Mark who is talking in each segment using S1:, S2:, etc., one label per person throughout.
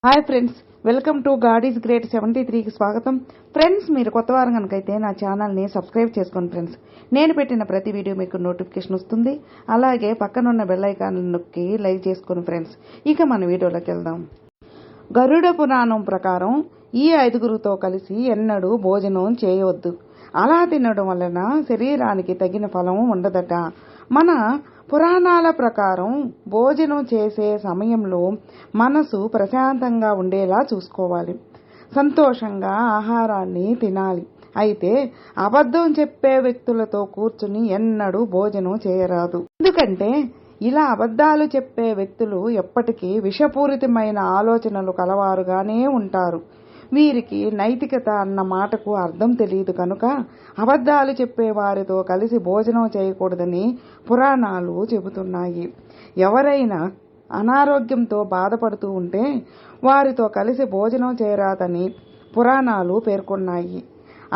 S1: Hi friends, welcome to God is great 73కి స్వాగతం. Friends, మీరు కొత్త వారం కనుకైతే నా ఛానల్ని సబ్స్క్రైబ్ చేసుకోండి ఫ్రెండ్స్. నేను పెట్టిన ప్రతి వీడియో మీకు నోటిఫికేషన్ వస్తుంది. అలాగే పక్కనున్న బెల్ ఐకాన్ నొక్కి లైక్ చేసుకోండి ఫ్రెండ్స్. ఇక మన వీడియోలోకి వెళ్దాం. గరుడ పురాణం ప్రకారం ఈ 5గురితో కలిసి ఎన్నడూ భోజనం చేయవద్దు. అలా తినడం వలన శరీరానికి తగిన ఫలం ఉండదట. మన పురాణాల ప్రకారం భోజనం చేసే సమయంలో మనసు ప్రశాంతంగా ఉండేలా చూసుకోవాలి. సంతోషంగా ఆహారాన్ని తినాలి. అయితే అబద్ధం చెప్పే వ్యక్తులతో కూర్చుని ఎన్నడూ భోజనం చేయరాదు. ఎందుకంటే ఇలా అబద్ధాలు చెప్పే వ్యక్తులు ఎప్పటికీ విషపూరితమైన ఆలోచనలు కలవారుగానే ఉంటారు. వీరికి నైతికత అన్న మాటకు అర్థం తెలియదు కనుక అబద్ధాలు చెప్పే వారితో కలిసి భోజనం చేయకూడదని పురాణాలు చెబుతున్నాయి. ఎవరైనా అనారోగ్యంతో బాధపడుతూ ఉంటే వారితో కలిసి భోజనం చేయరాదని పురాణాలు పేర్కొన్నాయి.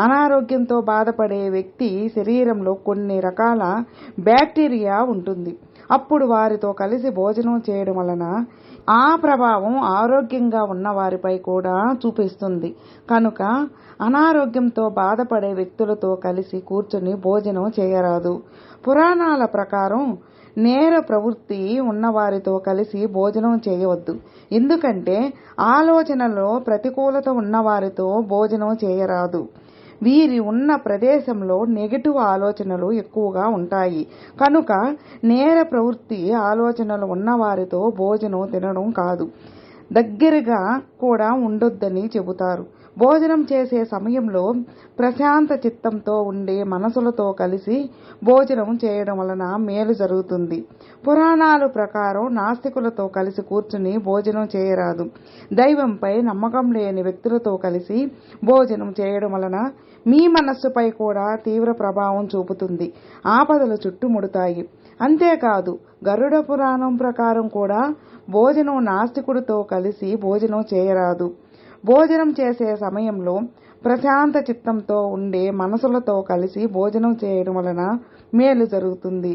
S1: అనారోగ్యంతో బాధపడే వ్యక్తి శరీరంలో కొన్ని రకాల బ్యాక్టీరియా ఉంటుంది. అప్పుడు వారితో కలిసి భోజనం చేయడం వలన ఆ ప్రభావం ఆరోగ్యంగా ఉన్న వారిపై కూడా చూపిస్తుంది. కనుక అనారోగ్యంతో బాధపడే వ్యక్తులతో కలిసి కూర్చుని భోజనం చేయరాదు. పురాణాల ప్రకారం నేర ప్రవృత్తి ఉన్నవారితో కలిసి భోజనం చేయవద్దు. ఎందుకంటే ఆలోచనలో ప్రతికూలత ఉన్నవారితో భోజనం చేయరాదు. వీరి ఉన్న ప్రదేశంలో నెగటివ్ ఆలోచనలు ఎక్కువగా ఉంటాయి. కనుక నేర ప్రవృత్తి ఆలోచనలు ఉన్నవారితో భోజనం తినడం కాదు, దగ్గరగా కూడా ఉండొద్దని చెబుతారు. భోజనం చేసే సమయంలో ప్రశాంత చిత్తంతో ఉండే మనసులతో కలిసి భోజనం చేయడం వలన మేలు జరుగుతుంది. పురాణాల ప్రకారం నాస్తికులతో కలిసి కూర్చుని భోజనం చేయరాదు. దైవంపై నమ్మకం లేని వ్యక్తులతో కలిసి భోజనం చేయడం వలన మీ మనస్సుపై కూడా తీవ్ర ప్రభావం చూపుతుంది. ఆపదలు చుట్టుముడతాయి. అంతేకాదు, గరుడ పురాణం ప్రకారం కూడా భోజనం నాస్తికుడితో కలిసి భోజనం చేయరాదు. భోజనం చేసే సమయంలో ప్రశాంత చిత్తంతో ఉండే మనసులతో కలిసి భోజనం చేయడం వలన మేలు జరుగుతుంది.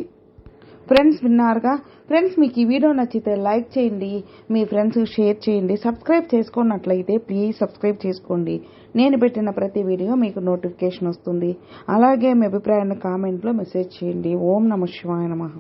S1: ఫ్రెండ్స్, విన్నారుగా. ఫ్రెండ్స్, మీకు ఈ వీడియో నచ్చితే లైక్ చేయండి, మీ ఫ్రెండ్స్కి షేర్ చేయండి. సబ్స్క్రైబ్ చేసుకున్నట్లయితే ప్లీజ్ సబ్స్క్రైబ్ చేసుకోండి. నేను పెట్టిన ప్రతి వీడియో మీకు నోటిఫికేషన్ వస్తుంది. అలాగే మీ అభిప్రాయాన్ని కామెంట్లో మెసేజ్ చేయండి. ఓం నమః శివాయ నమః.